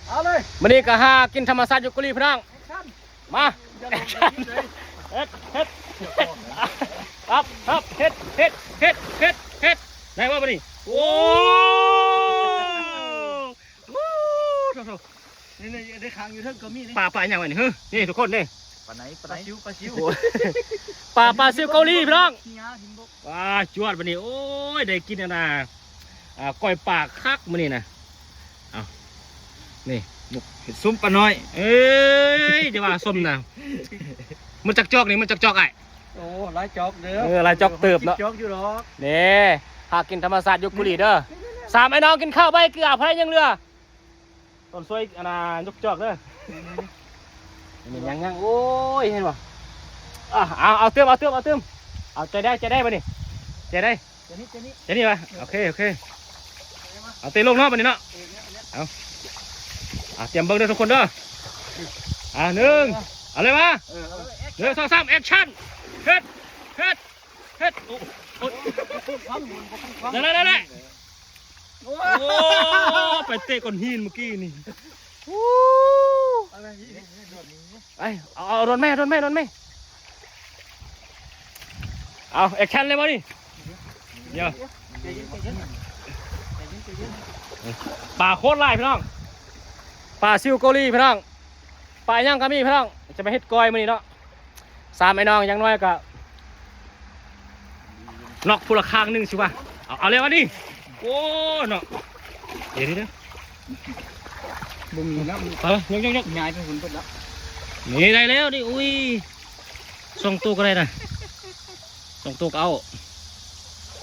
เอาเลยวันนี้ก็หากินธรรมชาติอยู่กุลีพี่น้องมาแอคชั่นเฮ็ดครับเฮ็ดได้ว่าบ่นี่โอ้นี่ได้ค้างอยู่เท่าก็มีนี่ปลาอย่างไรนี่นี่ทุกคนนี่ปลาไหนปลาซิวปลาซิวเกาหลีพี่น้องว้าจวดวันนี้โอ้ยได้กินนะก้อยปลาคักมื้อนี้นะเอานี่เห็ดซุ้มปลาน้อยเอ้ยเดี๋ยวว่าส้มนะมันจักจอกนี่มันจักจอกไอ้โอ้ลายจอกเด้อลายจอกเติบเนาะจอกอยู่หรอกนี่หากินธรรมศาสตร์ยกกุลีเด้อสามไอ้น้องกินข้าวใบเกลือพายยังเรือต้นซอยยกจอกเด้อนี่ยังโอ้ยเห็นป่ะเอาเติมเอาใจได้ป่ะนี่ใจได้ใจนี่ป่ะโอเคเอาเตะลงเนาะป่ะนี่เนาะเอาเตรียมเบิ้งเด้อทุกคนเด้อหนึ่งเอาเลยมา1 2 3แอคชั่นเฮ็ดได้โอ้ไปเตะก้อนหินเมื่อกี้นี่เอาโดนแม่เอาแอคชั่นเลยบ่นี่เดี๋ยวปลาโคตรลายพี่น้องปลาซิวเกาหลีพี่น้องปลาย่างก็มีพี่น้องจะไปเฮ็ดก้อยมื้อนี้เนาะสามไอ้น้องยังน้อยก็นอกผู้ละข้างนึงสิวะเอาเลยวะนี่โอ้เนาะเดี๋ยวบ่มีน้ำยกง่ายเป็นหุ่นเปิดแล้วนี่ได้แล้วดิอุ้ยส่งตัวก็ได้นะส่งตัวก็เอา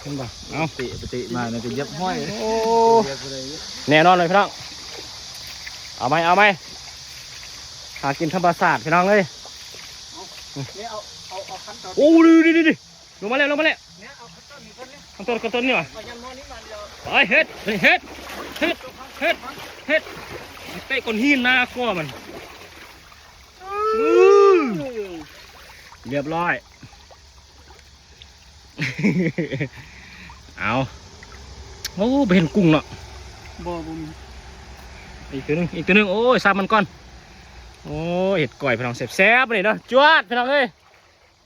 เห็นป่ะเอาปกติมาเนี่ยจะยับห้อยโอ้แน่นอนเลยพี่น้องเอาไหมหากินธรรมศาสตร์พี่น้องเลยโอ้ดิลงมาแล้วกันต้นนี่วะไปเฮ็ดเตะก้อนหินหน้าก้อมันเรียบร้อยเอาโอ้ไปเห็นกุ้งเนาะบ่อีกตัวนึงโอ้ยซ้ำมันก่อนโอ้เห็ดก่อยพี่น้องแซ่บๆไปเลยเนาะจวดพี่น้องเอ้ย